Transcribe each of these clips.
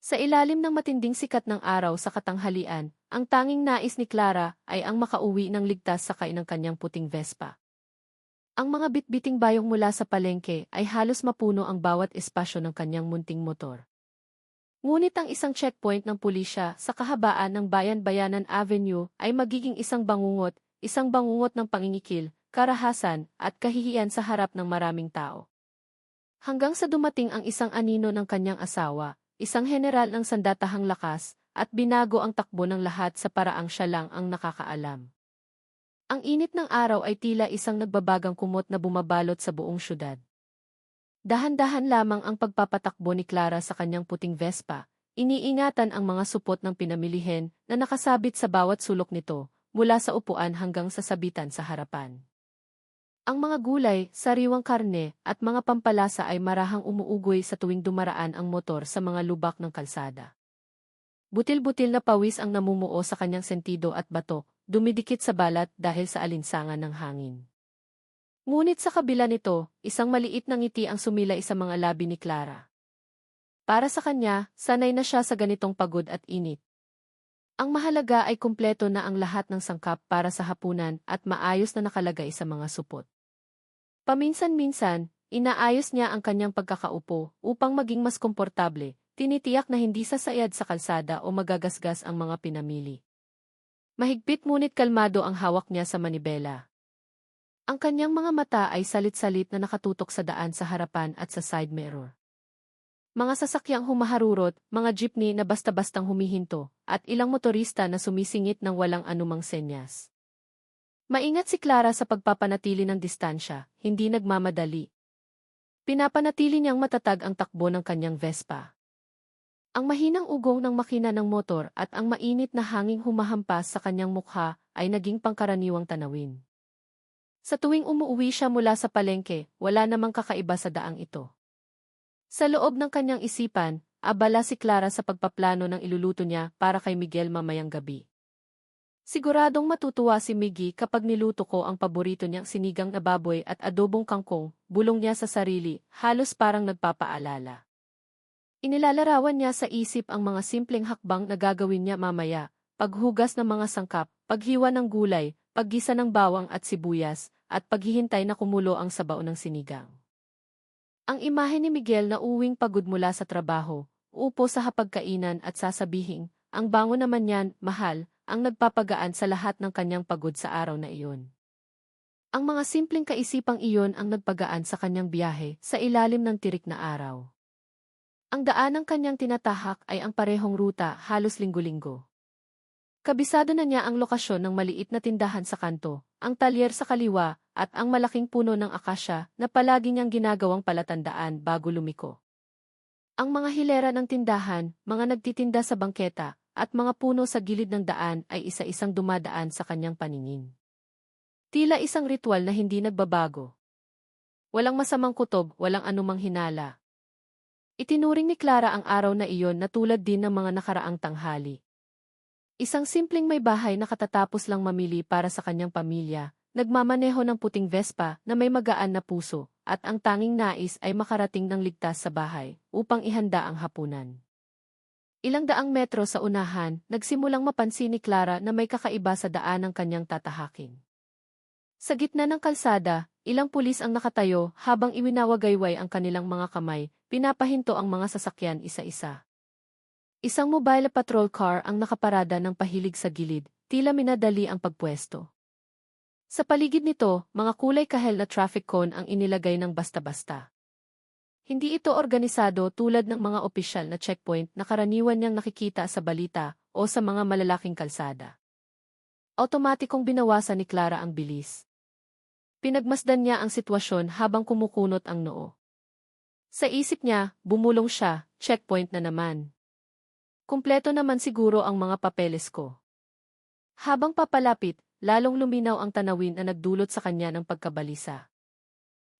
Sa ilalim ng matinding sikat ng araw sa katanghalian, ang tanging nais ni Clara ay ang makauwi ng ligtas sakay ng kanyang puting Vespa. Ang mga bitbiting bayong mula sa palengke ay halos mapuno ang bawat espasyo ng kanyang munting motor. Ngunit ang isang checkpoint ng pulisya sa kahabaan ng Bayan-Bayanan Avenue ay magiging isang bangungot ng pangingikil, karahasan, at kahihiyan sa harap ng maraming tao. Hanggang sa dumating ang isang anino ng kanyang asawa, isang general ng sandatahang lakas, at binago ang takbo ng lahat sa paraang siya lang ang nakakaalam. Ang init ng araw ay tila isang nagbabagang kumot na bumabalot sa buong syudad. Dahan-dahan lamang ang pagpapatakbo ni Clara sa kanyang puting Vespa, iniingatan ang mga supot ng pinamilihen na nakasabit sa bawat sulok nito, mula sa upuan hanggang sa sabitan sa harapan. Ang mga gulay, sariwang karne, at mga pampalasa ay marahang umuugoy sa tuwing dumaraan ang motor sa mga lubak ng kalsada. Butil-butil na pawis ang namumuo sa kanyang sentido at bato, dumidikit sa balat dahil sa alinsangan ng hangin. Ngunit sa kabila nito, isang maliit na ngiti ang sumilay sa mga labi ni Clara. Para sa kanya, sanay na siya sa ganitong pagod at init. Ang mahalaga ay kumpleto na ang lahat ng sangkap para sa hapunan at maayos na nakalagay sa mga supot. Paminsan-minsan, inaayos niya ang kanyang pagkakaupo upang maging mas komportable, tinitiyak na hindi sasayad sa kalsada o magagasgas ang mga pinamili. Mahigpit ngunit kalmado ang hawak niya sa manibela. Ang kanyang mga mata ay salit-salit na nakatutok sa daan sa harapan at sa side mirror. Mga sasakyang humaharurot, mga jeepney na basta-bastang humihinto, at ilang motorista na sumisingit ng walang anumang senyas. Maingat si Clara sa pagpapanatili ng distansya, hindi nagmamadali. Pinapanatili niyang matatag ang takbo ng kanyang Vespa. Ang mahinang ugong ng makina ng motor at ang mainit na hanging humahampas sa kanyang mukha ay naging pangkaraniwang tanawin. Sa tuwing umuuwi siya mula sa palengke, wala namang kakaiba sa daang ito. Sa loob ng kanyang isipan, abala si Clara sa pagpaplano ng iluluto niya para kay Miguel mamayang gabi. Siguradong matutuwa si Miggy kapag niluto ko ang paborito niyang sinigang na baboy at adobong kangkong, bulong niya sa sarili, halos parang nagpapaalala. Inilalarawan niya sa isip ang mga simpleng hakbang na gagawin niya mamaya, paghugas ng mga sangkap, paghiwa ng gulay, paggisa ng bawang at sibuyas, at paghihintay na kumulo ang sabaw ng sinigang. Ang imahe ni Miguel na uwing pagod mula sa trabaho, uupo sa hapagkainan at sasabihing, ang bango naman yan, mahal, ang nagpapagaan sa lahat ng kanyang pagod sa araw na iyon. Ang mga simpleng kaisipang iyon ang nagpagaan sa kanyang biyahe sa ilalim ng tirik na araw. Ang daan ng kanyang tinatahak ay ang parehong ruta halos linggo-linggo. Kabisado na niya ang lokasyon ng maliit na tindahan sa kanto, ang talyer sa kaliwa, at ang malaking puno ng akasya na palagi niyang ginagawang palatandaan bago lumiko. Ang mga hilera ng tindahan, mga nagtitinda sa bangketa, at mga puno sa gilid ng daan ay isa-isang dumadaan sa kanyang paningin. Tila isang ritual na hindi nagbabago. Walang masamang kutob, walang anumang hinala. Itinuring ni Clara ang araw na iyon na tulad din ng mga nakaraang tanghali. Isang simpleng may bahay na katatapos lang mamili para sa kanyang pamilya, nagmamaneho ng puting Vespa na may magaan na puso, at ang tanging nais ay makarating ng ligtas sa bahay upang ihanda ang hapunan. Ilang daang metro sa unahan, nagsimulang mapansin ni Clara na may kakaiba sa daan ng kanyang tatahakin. Sa gitna ng kalsada, ilang pulis ang nakatayo habang iwinawagayway ang kanilang mga kamay, pinapahinto ang mga sasakyan isa-isa. Isang mobile patrol car ang nakaparada ng pahilig sa gilid, tila minadali ang pagpwesto. Sa paligid nito, mga kulay kahel na traffic cone ang inilagay ng basta-basta. Hindi ito organisado tulad ng mga opisyal na checkpoint na karaniwan niyang nakikita sa balita o sa mga malalaking kalsada. Otomatikong binawasan ni Clara ang bilis. Pinagmasdan niya ang sitwasyon habang kumukunot ang noo. Sa isip niya, bumulong siya, checkpoint na naman. Kumpleto naman siguro ang mga papeles ko. Habang papalapit, lalong luminaw ang tanawin na nagdulot sa kanya ng pagkabalisa.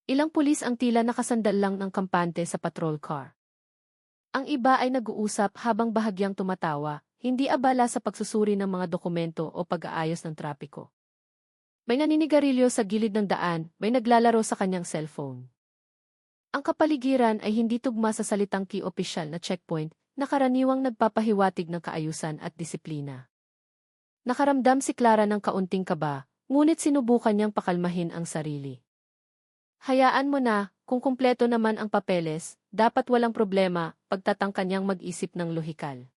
Ilang pulis ang tila nakasandal lang ng kampante sa patrol car. Ang iba ay nag-uusap habang bahagyang tumatawa, hindi abala sa pagsusuri ng mga dokumento o pag-aayos ng trapiko. May naninigarilyo sa gilid ng daan, may naglalaro sa kanyang cellphone. Ang kapaligiran ay hindi tugma sa salitang key opisyal na checkpoint, na karaniwang nagpapahiwatig ng kaayusan at disiplina. Nakaramdam si Clara ng kaunting kaba, ngunit sinubukan niyang pakalmahin ang sarili. Hayaan mo na, kung kumpleto naman ang papeles, dapat walang problema, pagtatangka niyang mag-isip ng lohikal.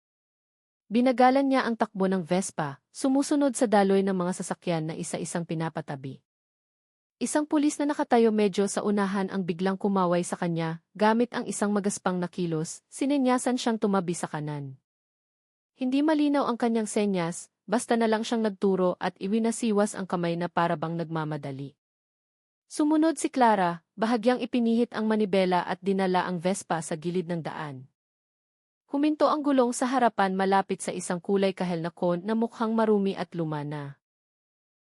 Binagalan niya ang takbo ng Vespa, sumusunod sa daloy ng mga sasakyan na isa-isang pinapatabi. Isang pulis na nakatayo medyo sa unahan ang biglang kumaway sa kanya, gamit ang isang magaspang na kilos, sininyasan siyang tumabi sa kanan. Hindi malinaw ang kanyang senyas, basta na lang siyang nagturo at iwinasiwas ang kamay na parabang nagmamadali. Sumunod si Clara, bahagyang ipinihit ang manibela at dinala ang Vespa sa gilid ng daan. Huminto ang gulong sa harapan malapit sa isang kulay kahel na kon na mukhang marumi at luma na.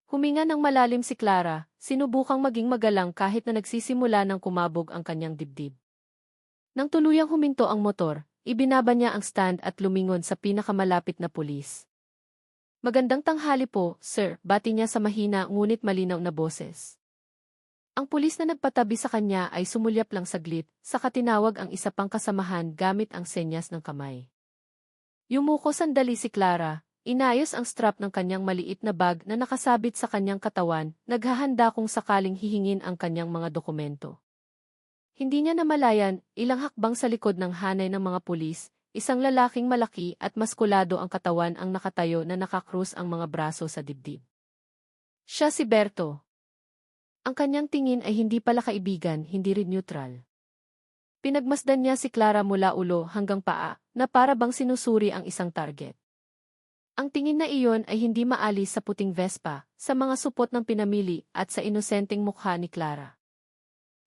Huminga ng malalim si Clara, sinubukang maging magalang kahit na nagsisimula ng kumabog ang kanyang dibdib. Nang tuluyang huminto ang motor, ibinaba niya ang stand at lumingon sa pinakamalapit na pulis. "Magandang tanghali po, sir," bati niya sa mahina ngunit malinaw na boses. Ang pulis na nagpatabi sa kanya ay sumulyap lang saglit, saka tinawag ang isa pang kasamahan gamit ang senyas ng kamay. Yumuko sandali si Clara, inayos ang strap ng kanyang maliit na bag na nakasabit sa kanyang katawan, naghahanda kung sakaling hihingin ang kanyang mga dokumento. Hindi niya namalayan, ilang hakbang sa likod ng hanay ng mga pulis, isang lalaking malaki at maskulado ang katawan ang nakatayo na nakakrus ang mga braso sa dibdib. Siya si Berto. Ang kanyang tingin ay hindi pala kaibigan, hindi rin neutral. Pinagmasdan niya si Clara mula ulo hanggang paa, na para bang sinusuri ang isang target. Ang tingin na iyon ay hindi maalis sa puting Vespa, sa mga supot ng pinamili at sa inosenteng mukha ni Clara.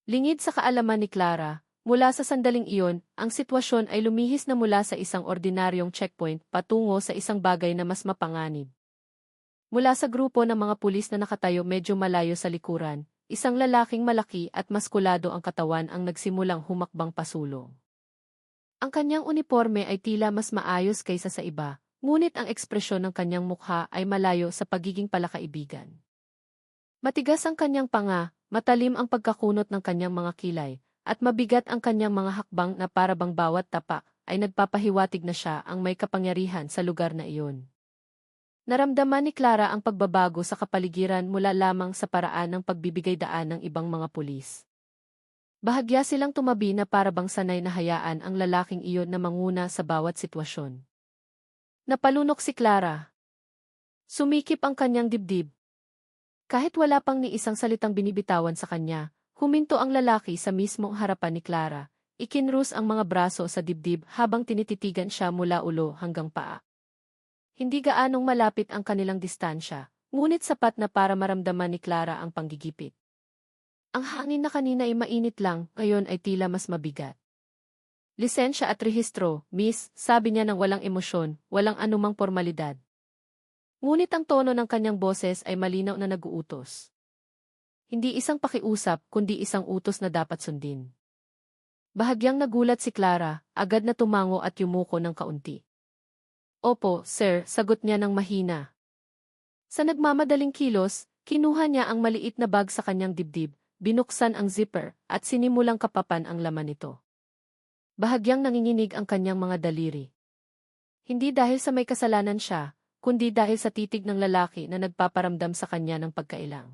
Lingid sa kaalaman ni Clara, mula sa sandaling iyon, ang sitwasyon ay lumihis na mula sa isang ordinaryong checkpoint patungo sa isang bagay na mas mapanganib. Mula sa grupo ng mga pulis na nakatayo medyo malayo sa likuran, isang lalaking malaki at maskulado ang katawan ang nagsimulang humakbang pasulong. Ang kanyang uniforme ay tila mas maayos kaysa sa iba, ngunit ang ekspresyon ng kanyang mukha ay malayo sa pagiging palakaibigan. Matigas ang kanyang panga, matalim ang pagkakunot ng kanyang mga kilay, at mabigat ang kanyang mga hakbang na parabang bawat tapak ay nagpapahiwatig na siya ang may kapangyarihan sa lugar na iyon. Naramdaman ni Clara ang pagbabago sa kapaligiran mula lamang sa paraan ng pagbibigay daan ng ibang mga pulis. Bahagya silang tumabi na parabang sanay na hayaan ang lalaking iyon na manguna sa bawat sitwasyon. Napalunok si Clara. Sumikip ang kanyang dibdib. Kahit wala pang ni isang salitang binibitawan sa kanya, huminto ang lalaki sa mismong harapan ni Clara, ikinrus ang mga braso sa dibdib habang tinititigan siya mula ulo hanggang paa. Hindi gaanong malapit ang kanilang distansya, ngunit sapat na para maramdaman ni Clara ang panggigipit. Ang hangin na kanina ay mainit lang, ngayon ay tila mas mabigat. "Lisensya at rehistro, miss," sabi niya ng walang emosyon, walang anumang formalidad. Ngunit ang tono ng kanyang boses ay malinaw na nag-uutos. Hindi isang pakiusap, kundi isang utos na dapat sundin. Bahagyang nagulat si Clara, agad na tumango at yumuko ng kaunti. "Opo, sir," sagot niya ng mahina. Sa nagmamadaling kilos, kinuha niya ang maliit na bag sa kanyang dibdib, binuksan ang zipper, at sinimulang kapapan ang laman nito. Bahagyang nanginginig ang kanyang mga daliri. Hindi dahil sa may kasalanan siya, kundi dahil sa titig ng lalaki na nagpaparamdam sa kanya ng pagkailang.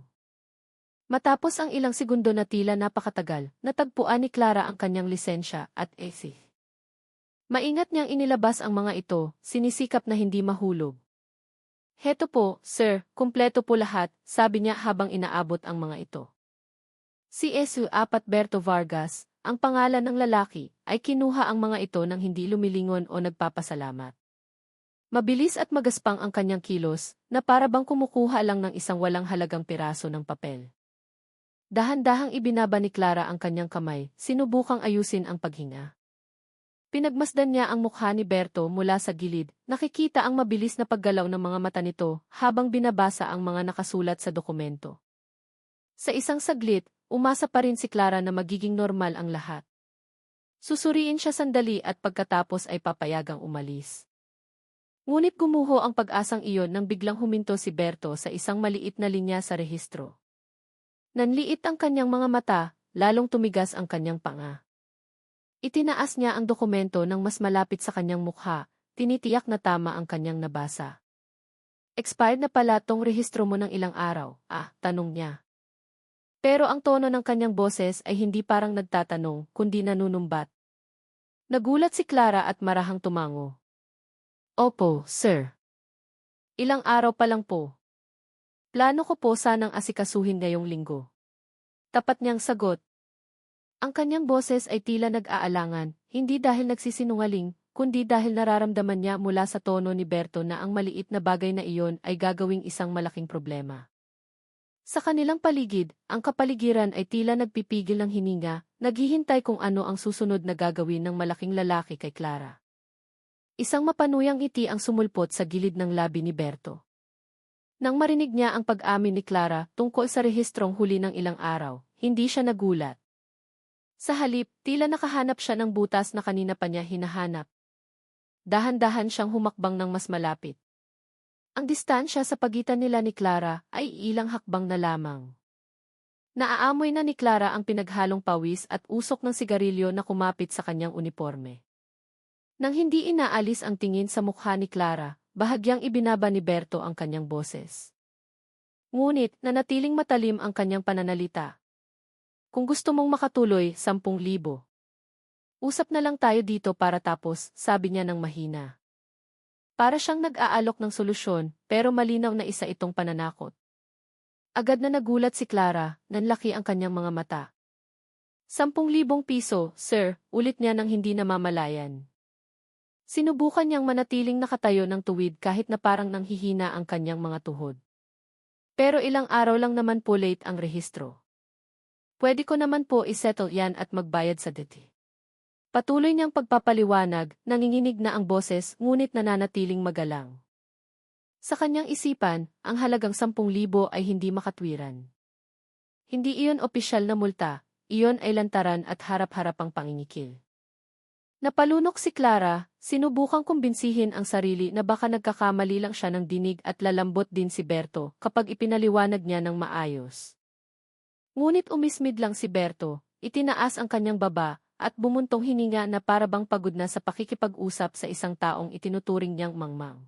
Matapos ang ilang segundo na tila napakatagal, natagpuan ni Clara ang kanyang lisensya at EC. Maingat niyang inilabas ang mga ito, sinisikap na hindi mahulog. "Heto po, sir, kumpleto po lahat," sabi niya habang inaabot ang mga ito. Si SU-4 Berto Vargas, ang pangalan ng lalaki, ay kinuha ang mga ito nang hindi lumilingon o nagpapasalamat. Mabilis at magaspang ang kanyang kilos, na parabang kumukuha lang ng isang walang halagang piraso ng papel. Dahan-dahang ibinaba ni Clara ang kanyang kamay, sinubukang ayusin ang paghinga. Pinagmasdan niya ang mukha ni Berto mula sa gilid, nakikita ang mabilis na paggalaw ng mga mata nito habang binabasa ang mga nakasulat sa dokumento. Sa isang saglit, umasa pa rin si Clara na magiging normal ang lahat. Susuriin siya sandali at pagkatapos ay papayagang umalis. Ngunit gumuho ang pag-asang iyon nang biglang huminto si Berto sa isang maliit na linya sa rehistro. Nanliit ang kanyang mga mata, lalong tumigas ang kanyang panga. Itinaas niya ang dokumento ng mas malapit sa kanyang mukha, tinitiyak na tama ang kanyang nabasa. Expired na pala tong rehistro mo ng ilang araw, tanong niya. Pero ang tono ng kanyang boses ay hindi parang nagtatanong, kundi nanunumbat. Nagulat si Clara at marahang tumango. Opo, sir. Ilang araw pa lang po. Plano ko po sanang asikasuhin ngayong linggo. Tapat niyang sagot. Ang kanyang boses ay tila nag-aalangan, hindi dahil nagsisinungaling, kundi dahil nararamdaman niya mula sa tono ni Berto na ang maliit na bagay na iyon ay gagawing isang malaking problema. Sa kanilang paligid, ang kapaligiran ay tila nagpipigil ng hininga, naghihintay kung ano ang susunod na gagawin ng malaking lalaki kay Clara. Isang mapanuyang ngiti ang sumulpot sa gilid ng labi ni Berto. Nang marinig niya ang pag-amin ni Clara tungkol sa rehistrong huli ng ilang araw, hindi siya nagulat. Sa halip, tila nakahanap siya ng butas na kanina pa niya hinahanap. Dahan-dahan siyang humakbang ng mas malapit. Ang distansya sa pagitan nila ni Clara ay ilang hakbang na lamang. Naaamoy na ni Clara ang pinaghalong pawis at usok ng sigarilyo na kumapit sa kanyang uniforme. Nang hindi inaalis ang tingin sa mukha ni Clara, bahagyang ibinaba ni Berto ang kanyang boses. Ngunit, nanatiling matalim ang kanyang pananalita. Kung gusto mong makatuloy, 10,000. Usap na lang tayo dito para tapos, sabi niya ng mahina. Para siyang nag-aalok ng solusyon, pero malinaw na isa itong pananakot. Agad na nagulat si Clara, nanlaki ang kanyang mga mata. 10,000 piso, sir, ulit niya nang hindi namamalayan. Sinubukan niyang manatiling nakatayo ng tuwid kahit na parang nanghihina ang kanyang mga tuhod. Pero ilang araw lang naman po late ang rehistro. Pwede ko naman po isettle yan at magbayad sa deti. Patuloy niyang pagpapaliwanag, nanginginig na ang boses ngunit nananatiling magalang. Sa kanyang isipan, ang halagang 10,000 ay hindi makatwiran. Hindi iyon opisyal na multa, iyon ay lantaran at harap-harapang pangingikil. Napalunok si Clara, sinubukang kumbinsihin ang sarili na baka nagkakamali lang siya ng dinig at lalambot din si Berto kapag ipinaliwanag niya ng maayos. Ngunit umismid lang si Berto, itinaas ang kanyang baba, at bumuntong hininga na parabang pagod na sa pakikipag-usap sa isang taong itinuturing niyang mangmang.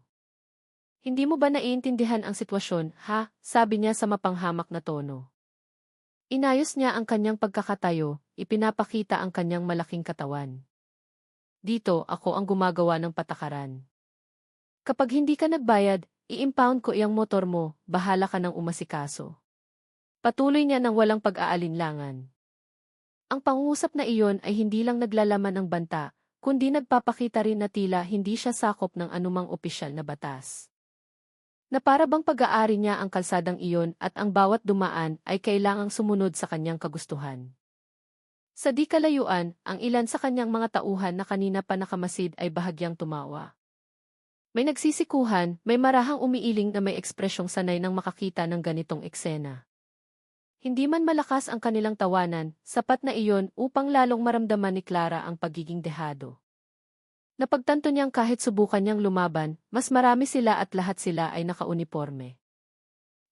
Hindi mo ba naiintindihan ang sitwasyon, ha? Sabi niya sa mapanghamak na tono. Inayos niya ang kanyang pagkakatayo, ipinapakita ang kanyang malaking katawan. Dito, ako ang gumagawa ng patakaran. Kapag hindi ka nagbayad, i-impound ko iyang motor mo, bahala ka ng umasikaso. Patuloy niya ng walang pag-aalinlangan. Ang pangungusap na iyon ay hindi lang naglalaman ng banta, kundi nagpapakita rin na tila hindi siya sakop ng anumang opisyal na batas. Na para bang pag-aari niya ang kalsadang iyon at ang bawat dumaan ay kailangang sumunod sa kanyang kagustuhan. Sa di kalayuan, ang ilan sa kanyang mga tauhan na kanina pa nakamasid ay bahagyang tumawa. May nagsisikuhan, may marahang umiiling na may ekspresyong sanay nang makakita ng ganitong eksena. Hindi man malakas ang kanilang tawanan, sapat na iyon upang lalong maramdaman ni Clara ang pagiging dehado. Napagtanto niyang kahit subukan niyang lumaban, mas marami sila at lahat sila ay nakauniporme.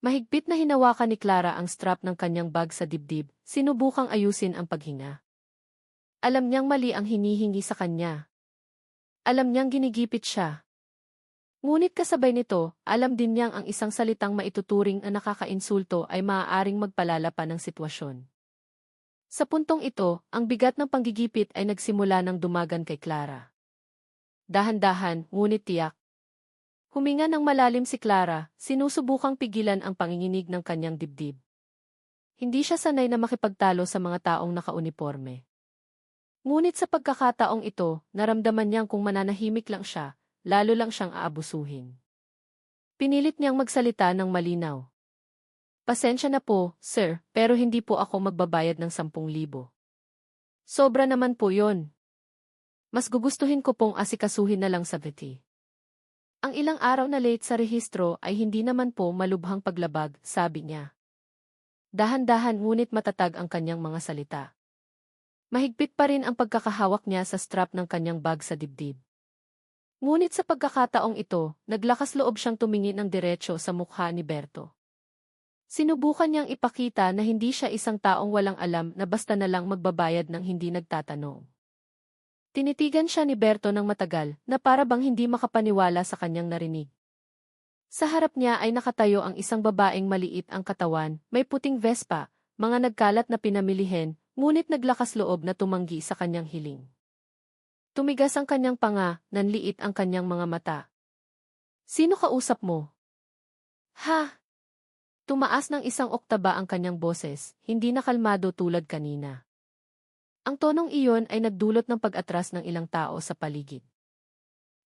Mahigpit na hinawakan ni Clara ang strap ng kanyang bag sa dibdib, sinubukang ayusin ang paghinga. Alam niyang mali ang hinihingi sa kanya. Alam niyang ginigipit siya. Ngunit kasabay nito, alam din niyang ang isang salitang maituturing na nakakainsulto ay maaaring magpalala pa ng sitwasyon. Sa puntong ito, ang bigat ng panggigipit ay nagsimula ng dumagan kay Clara. Dahan-dahan, ngunit tiyak. Huminga ng malalim si Clara, sinusubukang pigilan ang panginginig ng kanyang dibdib. Hindi siya sanay na makipagtalo sa mga taong nakauniporme. Ngunit sa pagkakataong ito, naramdaman niyang kung mananahimik lang siya, lalo lang siyang aabusuhin. Pinilit niyang magsalita ng malinaw. Pasensya na po, sir, pero hindi po ako magbabayad ng 10,000. Sobra naman po yon. Mas gugustuhin ko pong asikasuhin na lang sa VT. Ang ilang araw na late sa rehistro ay hindi naman po malubhang paglabag, sabi niya. Dahan-dahan ngunit matatag ang kanyang mga salita. Mahigpit pa rin ang pagkakahawak niya sa strap ng kanyang bag sa dibdib. Ngunit sa pagkakataong ito, naglakas loob siyang tumingin ng diretso sa mukha ni Berto. Sinubukan niyang ipakita na hindi siya isang taong walang alam na basta na lang magbabayad ng hindi nagtatanong. Tinitigan siya ni Berto ng matagal na para bang hindi makapaniwala sa kanyang narinig. Sa harap niya ay nakatayo ang isang babaeng maliit ang katawan, may puting Vespa, mga nagkalat na pinamilihen, ngunit naglakas loob na tumanggi sa kanyang hiling. Tumigas ang kanyang panga, nanliit ang kanyang mga mata. Sino kausap mo? Ha? Tumaas ng isang oktaba ang kanyang boses, hindi na kalmado tulad kanina. Ang tonong iyon ay nagdulot ng pag-atras ng ilang tao sa paligid.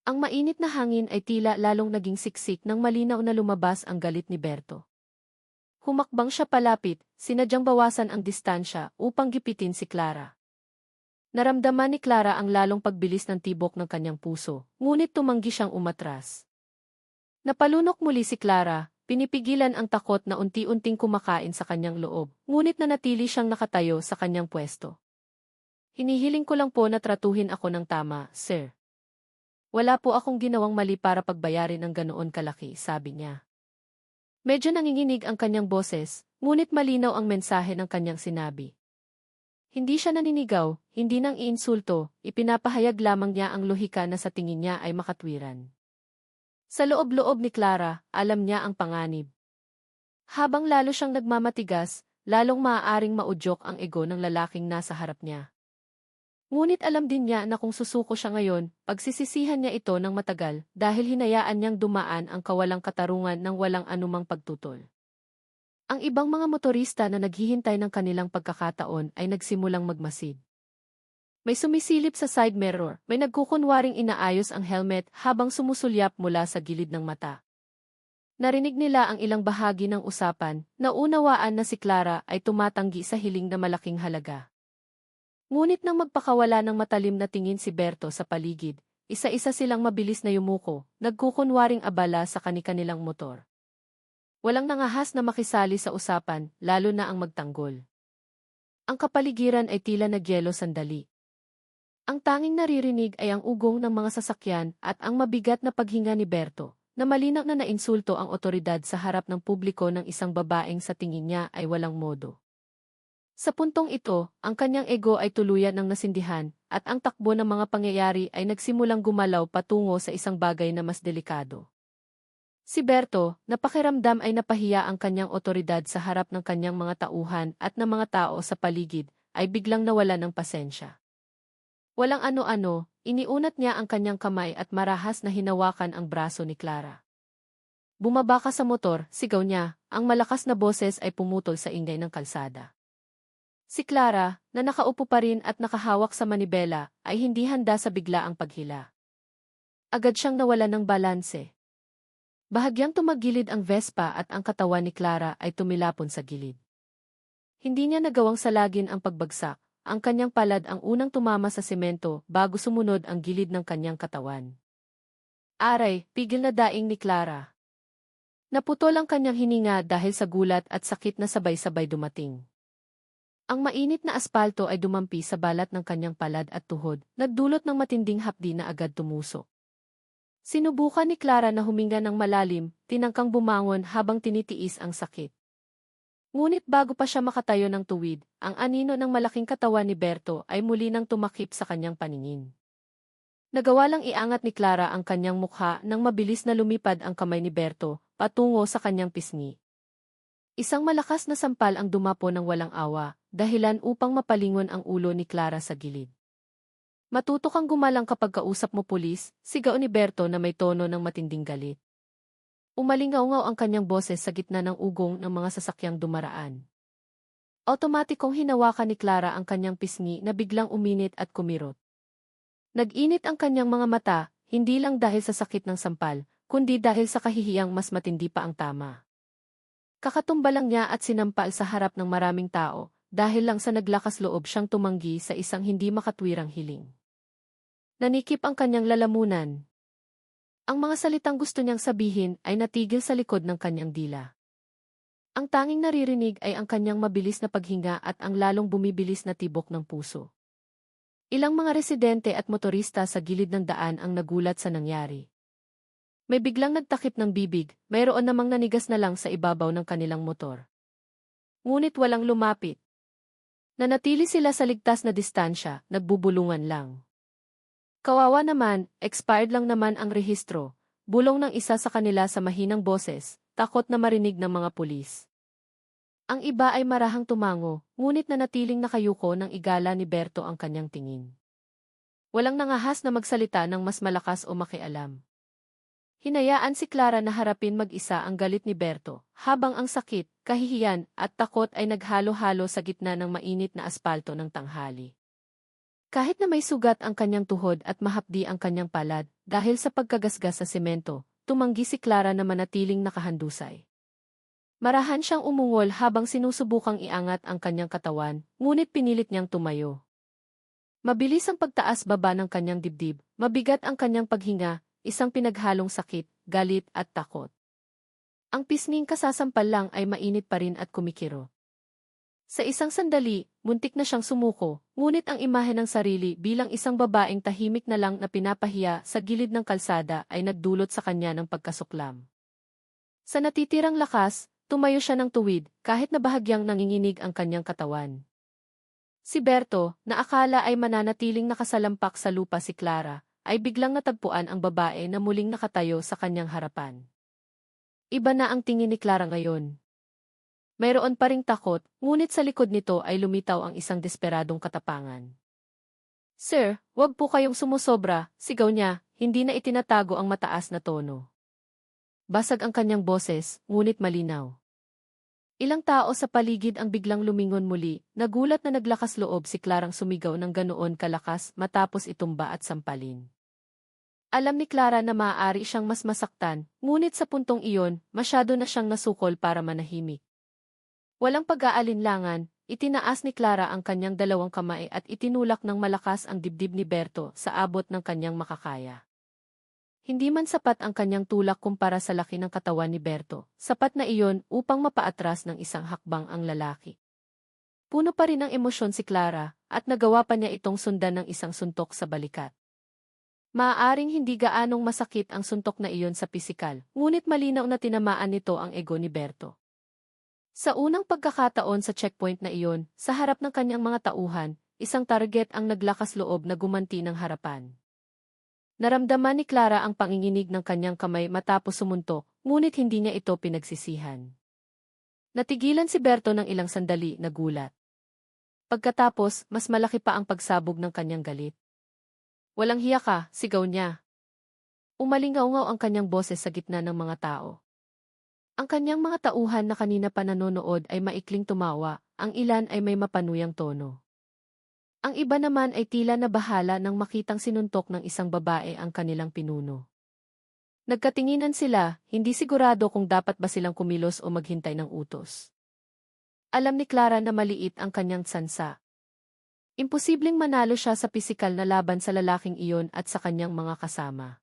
Ang mainit na hangin ay tila lalong naging siksik nang malinaw na lumabas ang galit ni Berto. Humakbang siya palapit, sinadyang bawasan ang distansya upang gipitin si Clara. Naramdaman ni Clara ang lalong pagbilis ng tibok ng kanyang puso, ngunit tumanggi siyang umatras. Napalunok muli si Clara, pinipigilan ang takot na unti-unting kumakain sa kanyang loob, ngunit nanatili siyang nakatayo sa kanyang pwesto. Hinihiling ko lang po na tratuhin ako ng tama, sir. Wala po akong ginawang mali para pagbayarin ang ganoon kalaki, sabi niya. Medyo nanginginig ang kanyang boses, ngunit malinaw ang mensahe ng kanyang sinabi. Hindi siya naninigaw, hindi nang iinsulto, ipinapahayag lamang niya ang lohika na sa tingin niya ay makatwiran. Sa loob-loob ni Clara, alam niya ang panganib. Habang lalo siyang nagmamatigas, lalong maaaring maudyok ang ego ng lalaking nasa harap niya. Ngunit alam din niya na kung susuko siya ngayon, pagsisisihan niya ito ng matagal dahil hinayaan niyang dumaan ang kawalang katarungan ng walang anumang pagtutol. Ang ibang mga motorista na naghihintay ng kanilang pagkakataon ay nagsimulang magmasid. May sumisilip sa side mirror, may nagkukunwaring inaayos ang helmet habang sumusulyap mula sa gilid ng mata. Narinig nila ang ilang bahagi ng usapan, naunawaan na si Clara ay tumatanggi sa hiling na malaking halaga. Ngunit nang magpakawala ng matalim na tingin si Berto sa paligid, isa-isa silang mabilis na yumuko, nagkukunwaring abala sa kani-kanilang motor. Walang nangahas na makisali sa usapan, lalo na ang magtanggol. Ang kapaligiran ay tila nagyelo sandali. Ang tanging naririnig ay ang ugong ng mga sasakyan at ang mabigat na paghinga ni Berto, na malinaw na nainsulto ang otoridad sa harap ng publiko ng isang babaeng sa tingin niya ay walang modo. Sa puntong ito, ang kanyang ego ay tuluyan ng nasindihan, at ang takbo ng mga pangyayari ay nagsimulang gumalaw patungo sa isang bagay na mas delikado. Si Berto, napakiramdam ay napahiya ang kanyang otoridad sa harap ng kanyang mga tauhan at ng mga tao sa paligid, ay biglang nawala ng pasensya. Walang ano-ano, iniunat niya ang kanyang kamay at marahas na hinawakan ang braso ni Clara. Bumaba ka sa motor, sigaw niya, ang malakas na boses ay pumutol sa ingay ng kalsada. Si Clara, na nakaupo pa rin at nakahawak sa manibela, ay hindi handa sa biglaang paghila. Agad siyang nawala ng balanse. Bahagyang tumagilid ang Vespa at ang katawan ni Clara ay tumilapon sa gilid. Hindi niya nagawang salagin ang pagbagsak, ang kanyang palad ang unang tumama sa semento bago sumunod ang gilid ng kanyang katawan. Aray, pigil na daing ni Clara. Naputol ang kanyang hininga dahil sa gulat at sakit na sabay-sabay dumating. Ang mainit na aspalto ay dumampi sa balat ng kanyang palad at tuhod, nagdulot ng matinding hapdi na agad tumusok. Sinubukan ni Clara na huminga ng malalim, tinangkang bumangon habang tinitiis ang sakit. Ngunit bago pa siya makatayo ng tuwid, ang anino ng malaking katawan ni Berto ay muli nang tumakip sa kanyang paningin. Nagawa lang iangat ni Clara ang kanyang mukha nang mabilis na lumipad ang kamay ni Berto, patungo sa kanyang pisngi. Isang malakas na sampal ang dumapo ng walang awa, dahilan upang mapalingon ang ulo ni Clara sa gilid. Matuto kang gumalang kapag kausap mo pulis, sigaw ni Berto na may tono ng matinding galit. Umalingaw-ngaw ang kanyang boses sa gitna ng ugong ng mga sasakyang dumaraan. Automatikong hinawakan ni Clara ang kanyang pisngi na biglang uminit at kumirot. Nag-init ang kanyang mga mata, hindi lang dahil sa sakit ng sampal, kundi dahil sa kahihiyang mas matindi pa ang tama. Kakatumba lang niya at sinampal sa harap ng maraming tao, dahil lang sa naglakas loob siyang tumanggi sa isang hindi makatwirang hiling. Nanikip ang kanyang lalamunan. Ang mga salitang gusto niyang sabihin ay natigil sa likod ng kanyang dila. Ang tanging naririnig ay ang kanyang mabilis na paghinga at ang lalong bumibilis na tibok ng puso. Ilang mga residente at motorista sa gilid ng daan ang nagulat sa nangyari. May biglang nagtakip ng bibig, mayroon namang nanigas na lang sa ibabaw ng kanilang motor. Ngunit walang lumapit. Nanatili sila sa ligtas na distansya, nagbubulungan lang. Kawawa naman, expired lang naman ang rehistro. Bulong ng isa sa kanila sa mahinang boses, takot na marinig ng mga pulis. Ang iba ay marahang tumango, ngunit nanatiling nakayuko nang igala ni Berto ang kanyang tingin. Walang nangahas na magsalita ng mas malakas o makialam. Hinayaan si Clara na harapin mag-isa ang galit ni Berto, habang ang sakit, kahihiyan, at takot ay naghalo-halo sa gitna ng mainit na aspalto ng tanghali. Kahit na may sugat ang kanyang tuhod at mahapdi ang kanyang palad, dahil sa pagkagasgas sa semento, tumanggi si Clara na manatiling nakahandusay. Marahan siyang umungol habang sinusubukang iangat ang kanyang katawan, ngunit pinilit niyang tumayo. Mabilis ang pagtaas-baba ng kanyang dibdib, mabigat ang kanyang paghinga, isang pinaghalong sakit, galit at takot. Ang pisnging kasasampal lang ay mainit pa rin at kumikiro. Sa isang sandali, muntik na siyang sumuko, ngunit ang imahe ng sarili bilang isang babaeng tahimik na lang na pinapahiya sa gilid ng kalsada ay nagdulot sa kanya ng pagkasuklam. Sa natitirang lakas, tumayo siya ng tuwid, kahit na bahagyang nanginginig ang kanyang katawan. Si Berto, na akala ay mananatiling nakasalampak sa lupa si Clara, ay biglang natagpuan ang babae na muling nakatayo sa kanyang harapan. Iba na ang tingin ni Clara ngayon. Mayroon pa ring takot, ngunit sa likod nito ay lumitaw ang isang desperadong katapangan. "Sir, wag po kayong sumusobra," sigaw niya, hindi na itinatago ang mataas na tono. Basag ang kanyang boses, ngunit malinaw. Ilang tao sa paligid ang biglang lumingon muli, nagulat na naglakas loob si Clarang sumigaw ng ganoon kalakas matapos itumba at sampalin. Alam ni Clara na maaari siyang mas masaktan, ngunit sa puntong iyon, masyado na siyang nasukol para manahimik. Walang pag-aalinlangan, itinaas ni Clara ang kanyang dalawang kamay at itinulak ng malakas ang dibdib ni Berto sa abot ng kanyang makakaya. Hindi man sapat ang kanyang tulak kumpara sa laki ng katawan ni Berto, sapat na iyon upang mapaatras ng isang hakbang ang lalaki. Puno pa rin ng emosyon si Clara, at nagawa pa niya itong sundan ng isang suntok sa balikat. Maaaring hindi gaanong masakit ang suntok na iyon sa pisikal, ngunit malinaw na tinamaan nito ang ego ni Berto. Sa unang pagkakataon sa checkpoint na iyon, sa harap ng kanyang mga tauhan, isang target ang naglakas loob na gumanti ng harapan. Naramdaman ni Clara ang panginginig ng kanyang kamay matapos sumuntok, ngunit hindi niya ito pinagsisihan. Natigilan si Berto ng ilang sandali, nagulat. Pagkatapos, mas malaki pa ang pagsabog ng kanyang galit. "Walang hiya ka," sigaw niya. Umalingaw-ngaw ang kanyang boses sa gitna ng mga tao. Ang kanyang mga tauhan na kanina pa nanonood ay maikling tumawa, ang ilan ay may mapanuyang tono. Ang iba naman ay tila nabahala nang makitang sinuntok ng isang babae ang kanilang pinuno. Nagkatinginan sila, hindi sigurado kung dapat ba silang kumilos o maghintay ng utos. Alam ni Clara na maliit ang kanyang tsansa. Imposibleng manalo siya sa pisikal na laban sa lalaking iyon at sa kanyang mga kasama.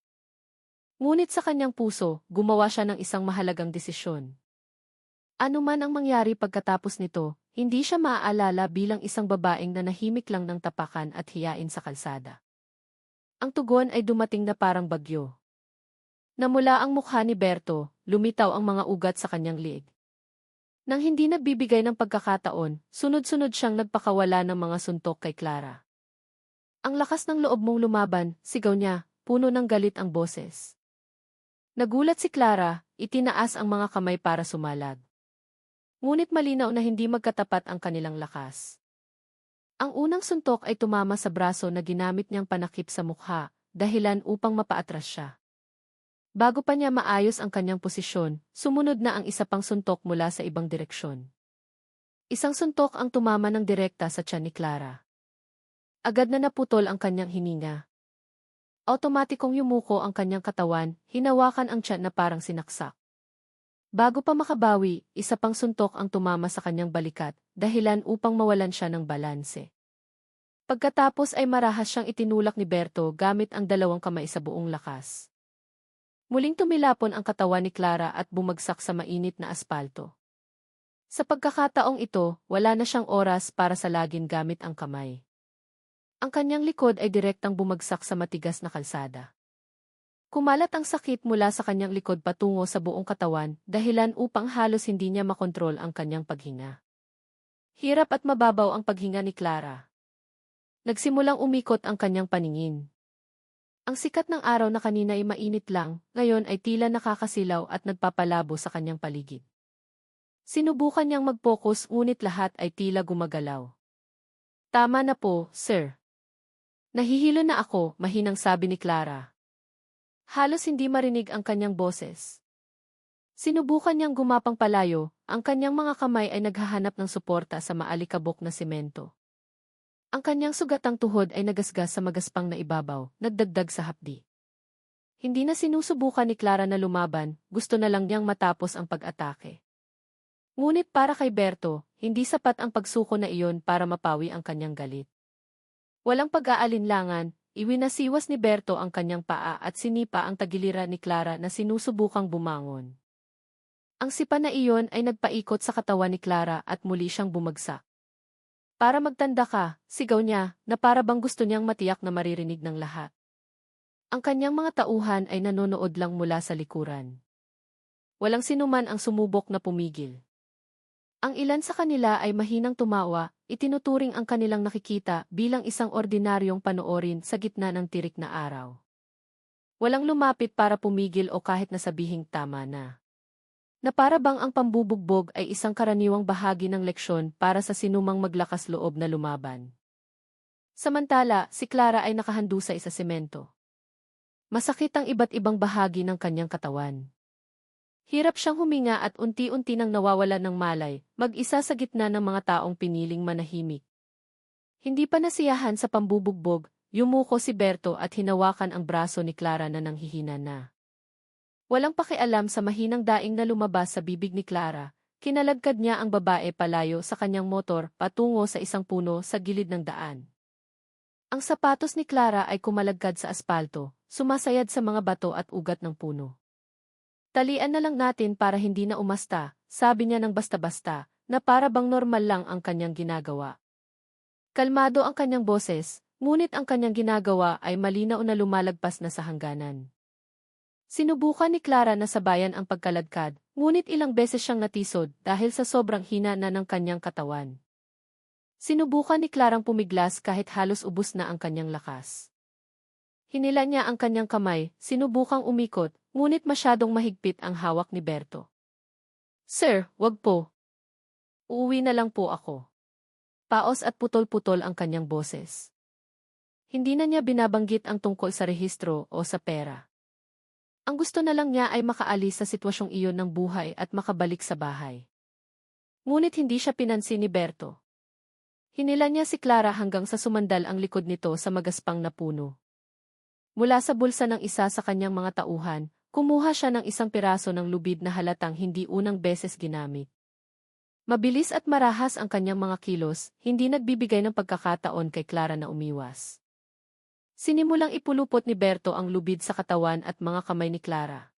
Ngunit sa kanyang puso, gumawa siya ng isang mahalagang desisyon. Ano man ang mangyari pagkatapos nito, hindi siya maaalala bilang isang babaeng na nahimik lang ng tapakan at hiyain sa kalsada. Ang tugon ay dumating na parang bagyo. Namula ang mukha ni Berto, lumitaw ang mga ugat sa kanyang liig. Nang hindi nabibigay ng pagkakataon, sunod-sunod siyang nagpakawala ng mga suntok kay Clara. "Ang lakas ng loob mong lumaban," sigaw niya, puno ng galit ang boses. Nagulat si Clara, itinaas ang mga kamay para sumalag. Ngunit malinaw na hindi magkatapat ang kanilang lakas. Ang unang suntok ay tumama sa braso na ginamit niyang panakip sa mukha, dahilan upang mapaatras siya. Bago pa niya maayos ang kanyang posisyon, sumunod na ang isa pang suntok mula sa ibang direksyon. Isang suntok ang tumama ng direkta sa tiyan ni Clara. Agad na naputol ang kanyang hininga. Automatikong yumuko ang kanyang katawan, hinawakan ang tiyan na parang sinaksak. Bago pa makabawi, isa pang suntok ang tumama sa kanyang balikat, dahilan upang mawalan siya ng balanse. Pagkatapos ay marahas siyang itinulak ni Berto gamit ang dalawang kamay sa buong lakas. Muling tumilapon ang katawan ni Clara at bumagsak sa mainit na aspalto. Sa pagkakataong ito, wala na siyang oras para sa lagin gamit ang kamay. Ang kanyang likod ay direktang bumagsak sa matigas na kalsada. Kumalat ang sakit mula sa kanyang likod patungo sa buong katawan, dahilan upang halos hindi niya makontrol ang kanyang paghinga. Hirap at mababaw ang paghinga ni Clara. Nagsimulang umikot ang kanyang paningin. Ang sikat ng araw na kanina ay mainit lang, ngayon ay tila nakakasilaw at nagpapalabo sa kanyang paligid. Sinubukan niyang mag-focus ngunit lahat ay tila gumagalaw. Tama na po, sir. Nahihilo na ako, mahinang sabi ni Clara. Halos hindi marinig ang kanyang boses. Sinubukan niyang gumapang palayo, ang kanyang mga kamay ay naghahanap ng suporta sa maalikabok na semento. Ang kanyang sugatang tuhod ay nagasgas sa magaspang na ibabaw, nagdagdag sa hapdi. Hindi na sinusubukan ni Clara na lumaban, gusto na lang niyang matapos ang pag-atake. Ngunit para kay Berto, hindi sapat ang pagsuko na iyon para mapawi ang kanyang galit. Walang pag-aalinlangan, iwinasiwas ni Berto ang kanyang paa at sinipa ang tagiliran ni Clara na sinusubukang bumangon. Ang sipa na iyon ay nagpaikot sa katawan ni Clara at muli siyang bumagsak. Para magtanda ka, sigaw niya, na para bang gusto niyang matiyak na maririnig ng lahat. Ang kanyang mga tauhan ay nanonood lang mula sa likuran. Walang sinuman ang sumubok na pumigil. Ang ilan sa kanila ay mahinang tumawa, itinuturing ang kanilang nakikita bilang isang ordinaryong panoorin sa gitna ng tirik na araw. Walang lumapit para pumigil o kahit nasabihing tama na. Na para bang ang pambubugbog ay isang karaniwang bahagi ng leksyon para sa sinumang maglakas loob na lumaban. Samantala, si Clara ay nakahandusay sa semento. Masakit ang iba't ibang bahagi ng kanyang katawan. Hirap siyang huminga at unti-unti nang nawawalan ng malay, mag-isa sa gitna ng mga taong piniling manahimik. Hindi pa nasiyahan sa pambubugbog, yumuko si Berto at hinawakan ang braso ni Clara na nanghihina na. Walang pakialam sa mahinang daing na lumabas sa bibig ni Clara, kinalagkad niya ang babae palayo sa kanyang motor patungo sa isang puno sa gilid ng daan. Ang sapatos ni Clara ay kumalagkad sa aspalto, sumasayad sa mga bato at ugat ng puno. Talian na lang natin para hindi na umasta, sabi niya ng basta-basta, na para bang normal lang ang kanyang ginagawa. Kalmado ang kanyang boses, ngunit ang kanyang ginagawa ay malinaw na lumalagpas na sa hangganan. Sinubukan ni Clara na sabayan ang pagkalagkad, ngunit ilang beses siyang natisod dahil sa sobrang hina na ng kanyang katawan. Sinubukan ni Clarang pumiglas kahit halos ubos na ang kanyang lakas. Hinila niya ang kanyang kamay, sinubukang umikot, ngunit masyadong mahigpit ang hawak ni Berto. Sir, wag po. Uuwi na lang po ako. Paos at putol-putol ang kanyang boses. Hindi na niya binabanggit ang tungkol sa rehistro o sa pera. Ang gusto na lang niya ay makaalis sa sitwasyong iyon ng buhay at makabalik sa bahay. Ngunit hindi siya pinansin ni Berto. Hinila niya si Clara hanggang sa sumandal ang likod nito sa magaspang na puno. Mula sa bulsa ng isa sa kanyang mga tauhan, kumuha siya ng isang piraso ng lubid na halatang hindi unang beses ginamit. Mabilis at marahas ang kanyang mga kilos, hindi nagbibigay ng pagkakataon kay Clara na umiwas. Sinimulang ipulupot ni Berto ang lubid sa katawan at mga kamay ni Clara.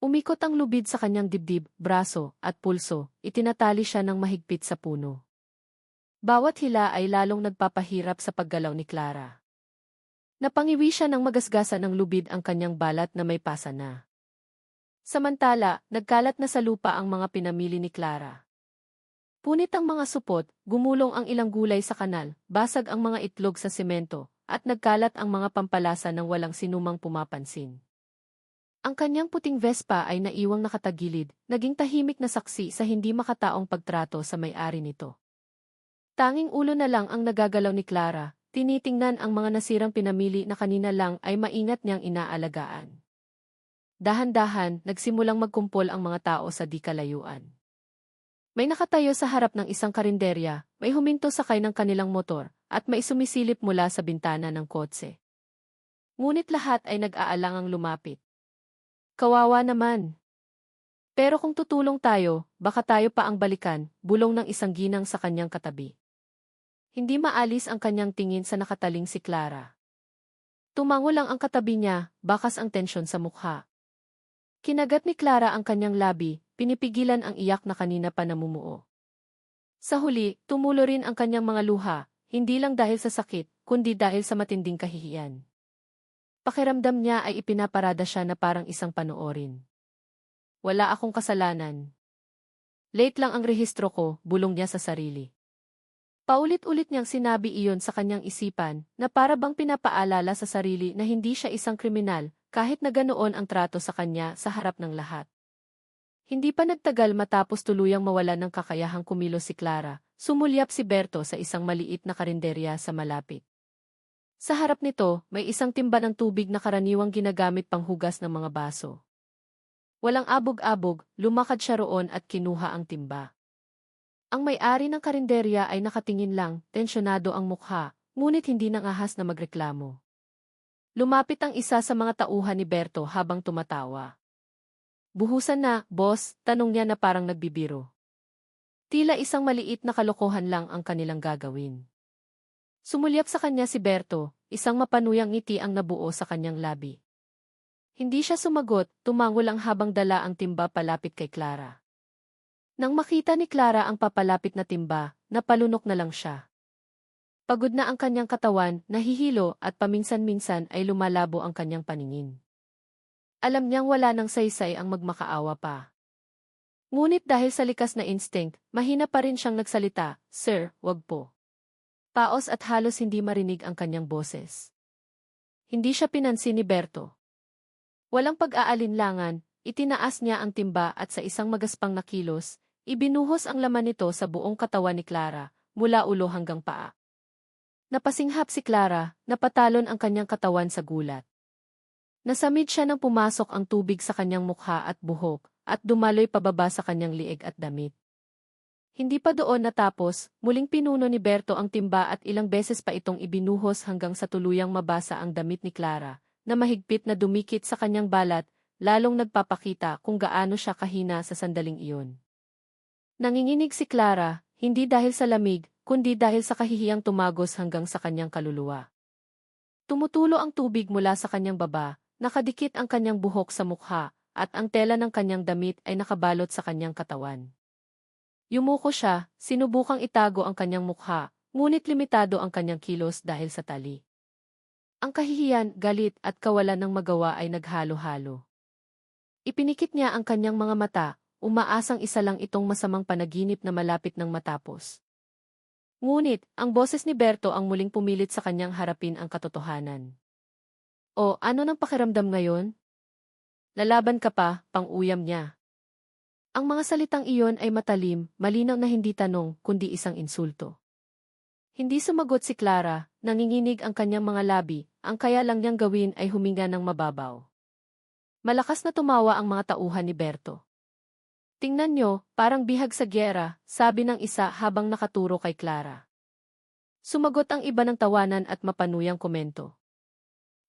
Umikot ang lubid sa kanyang dibdib, braso, at pulso, itinatali siya ng mahigpit sa puno. Bawat hila ay lalong nagpapahirap sa paggalaw ni Clara. Napangiwi siya ng magasgasan ng lubid ang kanyang balat na may pasa na. Samantala, nagkalat na sa lupa ang mga pinamili ni Clara. Punit ang mga supot, gumulong ang ilang gulay sa kanal, basag ang mga itlog sa semento, at nagkalat ang mga pampalasa ng walang sinumang pumapansin. Ang kanyang puting Vespa ay naiwang nakatagilid, naging tahimik na saksi sa hindi makataong pagtrato sa may-ari nito. Tanging ulo na lang ang nagagalaw ni Clara, tinitingnan ang mga nasirang pinamili na kanina lang ay maingat niyang inaalagaan. Dahan-dahan, nagsimulang magkumpol ang mga tao sa di kalayuan. May nakatayo sa harap ng isang karinderya, may huminto sakay ng kanilang motor, at may sumisilip mula sa bintana ng kotse. Ngunit lahat ay nag-aalangang lumapit. Kawawa naman. Pero kung tutulong tayo, baka tayo pa ang balikan, bulong ng isang ginang sa kanyang katabi. Hindi maalis ang kanyang tingin sa nakataling si Clara. Tumango lang ang katabi niya, bakas ang tensyon sa mukha. Kinagat ni Clara ang kanyang labi, pinipigilan ang iyak na kanina pa namumuo. Sa huli, tumulo rin ang kanyang mga luha, hindi lang dahil sa sakit, kundi dahil sa matinding kahihiyan. Pakiramdam niya ay ipinaparada siya na parang isang panoorin. Wala akong kasalanan. Late lang ang rehistro ko, bulong niya sa sarili. Paulit-ulit niyang sinabi iyon sa kanyang isipan, na para bang pinapaalala sa sarili na hindi siya isang kriminal, kahit na ganoon ang trato sa kanya sa harap ng lahat. Hindi pa nagtagal matapos tuluyang mawalan ng kakayahang kumilos si Clara, sumulyap si Berto sa isang maliit na karinderya sa malapit. Sa harap nito, may isang timba ng tubig na karaniwang ginagamit panghugas ng mga baso. Walang abog-abog, lumakad siya roon at kinuha ang timba. Ang may-ari ng karinderya ay nakatingin lang, tensyonado ang mukha, ngunit hindi nangahas na magreklamo. Lumapit ang isa sa mga tauhan ni Berto habang tumatawa. "Buhusan na, boss," tanong niya na parang nagbibiro. Tila isang maliit na kalokohan lang ang kanilang gagawin. Sumulyap sa kanya si Berto, isang mapanuyang ngiti ang nabuo sa kanyang labi. Hindi siya sumagot, tumango lang habang dala ang timba palapit kay Clara. Nang makita ni Clara ang papalapit na timba, napalunok na lang siya. Pagod na ang kanyang katawan, nahihilo at paminsan-minsan ay lumalabo ang kanyang paningin. Alam niyang wala nang saysay ang magmakaawa pa. Ngunit dahil sa likas na instinct, mahina pa rin siyang nagsalita, "Sir, wag po." Paos at halos hindi marinig ang kanyang boses. Hindi siya pinansin ni Berto. Walang pag-aalinlangan, itinaas niya ang timba at sa isang magaspang na kilos, ibinuhos ang laman nito sa buong katawan ni Clara, mula ulo hanggang paa. Napasinghap si Clara, napatalon ang kanyang katawan sa gulat. Nasamid siya nang pumasok ang tubig sa kanyang mukha at buhok, at dumaloy pababa sa kanyang liig at damit. Hindi pa doon natapos, muling pinuno ni Berto ang timba at ilang beses pa itong ibinuhos hanggang sa tuluyang mabasa ang damit ni Clara, na mahigpit na dumikit sa kanyang balat, lalong nagpapakita kung gaano siya kahina sa sandaling iyon. Nanginginig si Clara, hindi dahil sa lamig, kundi dahil sa kahihiyang tumagos hanggang sa kanyang kaluluwa. Tumutulo ang tubig mula sa kanyang baba, nakadikit ang kanyang buhok sa mukha, at ang tela ng kanyang damit ay nakabalot sa kanyang katawan. Yumuko siya, sinubukang itago ang kanyang mukha, ngunit limitado ang kanyang kilos dahil sa tali. Ang kahihiyan, galit at kawalan ng magawa ay naghalo-halo. Ipinikit niya ang kanyang mga mata, umaasang isa lang itong masamang panaginip na malapit ng matapos. Ngunit, ang boses ni Berto ang muling pumilit sa kanyang harapin ang katotohanan. "O, ano nang pakiramdam ngayon? Lalaban ka pa," pang-uyam niya. Ang mga salitang iyon ay matalim, malinaw na hindi tanong, kundi isang insulto. Hindi sumagot si Clara, nanginginig ang kanyang mga labi, ang kaya lang niyang gawin ay huminga ng mababaw. Malakas na tumawa ang mga tauhan ni Berto. "Tingnan nyo, parang bihag sa gyera," sabi ng isa habang nakaturo kay Clara. Sumagot ang iba ng tawanan at mapanuyang komento.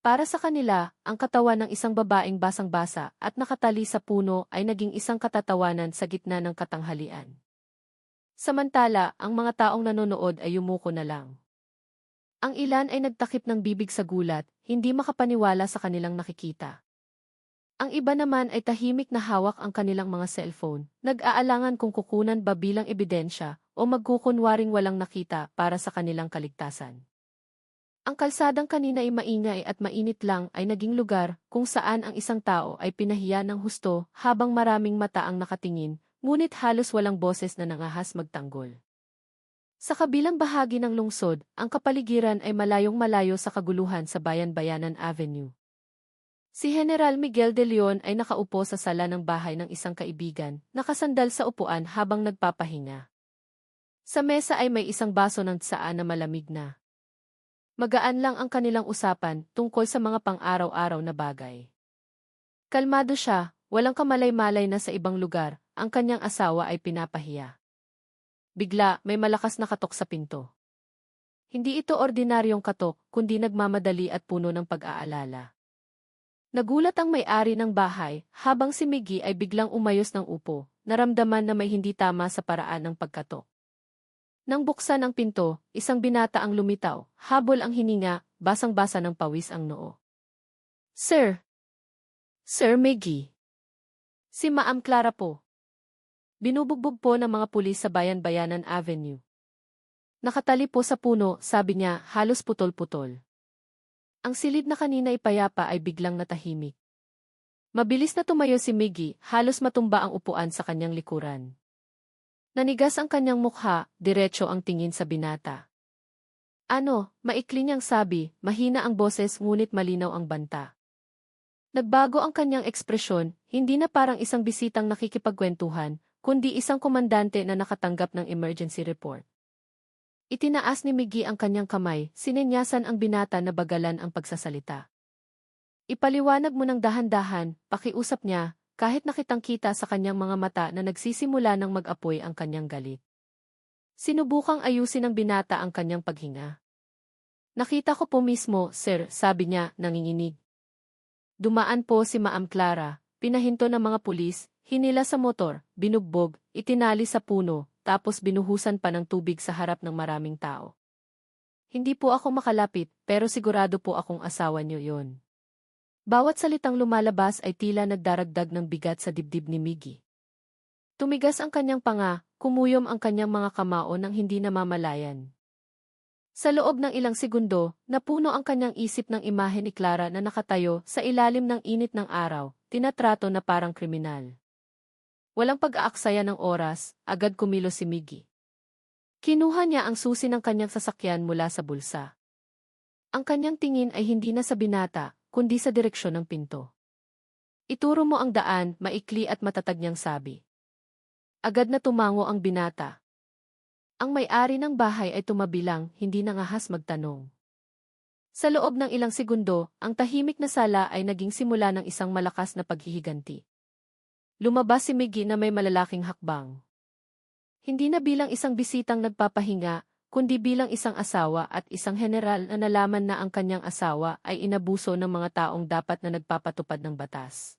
Para sa kanila, ang katawan ng isang babaeng basang-basa at nakatali sa puno ay naging isang katatawanan sa gitna ng katanghalian. Samantala, ang mga taong nanonood ay yumuko na lang. Ang ilan ay nagtakip ng bibig sa gulat, hindi makapaniwala sa kanilang nakikita. Ang iba naman ay tahimik na hawak ang kanilang mga cellphone, nag-aalangan kung kukunan ba bilang ebidensya o magkukunwaring walang nakita para sa kanilang kaligtasan. Ang kalsadang kanina ay maingay at mainit lang ay naging lugar kung saan ang isang tao ay pinahiya ng husto habang maraming mata ang nakatingin, ngunit halos walang boses na nangahas magtanggol. Sa kabilang bahagi ng lungsod, ang kapaligiran ay malayong-malayo sa kaguluhan sa Bayan-Bayanan Avenue. Si General Miguel de Leon ay nakaupo sa sala ng bahay ng isang kaibigan, nakasandal sa upuan habang nagpapahinga. Sa mesa ay may isang baso ng tsaa na malamig na. Magaan lang ang kanilang usapan tungkol sa mga pang-araw-araw na bagay. Kalmado siya, walang kamalay-malay na sa ibang lugar, ang kanyang asawa ay pinapahiya. Bigla, may malakas na katok sa pinto. Hindi ito ordinaryong katok, kundi nagmamadali at puno ng pag-aalala. Nagulat ang may-ari ng bahay, habang si Miggy ay biglang umayos ng upo, naramdaman na may hindi tama sa paraan ng pagkatok. Nang buksan ang pinto, isang binata ang lumitaw, habol ang hininga, basang-basa ng pawis ang noo. "Sir! Sir Miggy! Si Ma'am Clara po." Binubugbog po ng mga pulis sa Bayan-Bayanan Avenue. Nakatali po sa puno, sabi niya, halos putol-putol. Ang silid na kanina ipayapa ay biglang natahimik. Mabilis na tumayo si Miggy, halos matumba ang upuan sa kanyang likuran. Nanigas ang kanyang mukha, diretso ang tingin sa binata. Ano, maikli niyang sabi, mahina ang boses ngunit malinaw ang banta. Nagbago ang kanyang ekspresyon, hindi na parang isang bisitang nakikipagkwentuhan, kundi isang komandante na nakatanggap ng emergency report. Itinaas ni Miggy ang kanyang kamay, sinenyasan ang binata na bagalan ang pagsasalita. Ipaliwanag mo ng dahan-dahan, pakiusap niya, kahit nakitang-kita sa kanyang mga mata na nagsisimula ng mag-apoy ang kanyang galit. Sinubukang ayusin ng binata ang kanyang paghinga. Nakita ko po mismo, sir, sabi niya, nanginginig. Dumaan po si Ma'am Clara, pinahinto ng mga pulis, hinila sa motor, binugbog, itinali sa puno, tapos binuhusan pa ng tubig sa harap ng maraming tao. Hindi po ako makalapit, pero sigurado po akong asawa niyo yon. Bawat salitang lumalabas ay tila nagdaragdag ng bigat sa dibdib ni Miggy. Tumigas ang kanyang panga, kumuyom ang kanyang mga kamao nang hindi namamalayan. Sa loob ng ilang segundo, napuno ang kanyang isip ng imahe ni Clara na nakatayo sa ilalim ng init ng araw, tinatrato na parang kriminal. Walang pag-aaksaya ng oras, agad kumilos si Miggy. Kinuha niya ang susi ng kanyang sasakyan mula sa bulsa. Ang kanyang tingin ay hindi na sa binata, kundi sa direksyon ng pinto. Ituro mo ang daan, maikli at matatag niyang sabi. Agad na tumango ang binata. Ang may-ari ng bahay ay tumabilang, hindi nangahas magtanong. Sa loob ng ilang segundo, ang tahimik na sala ay naging simula ng isang malakas na paghihiganti. Lumabas si Miggy na may malalaking hakbang. Hindi na bilang isang bisitang nagpapahinga, kundi bilang isang asawa at isang general na nalaman na ang kanyang asawa ay inabuso ng mga taong dapat na nagpapatupad ng batas.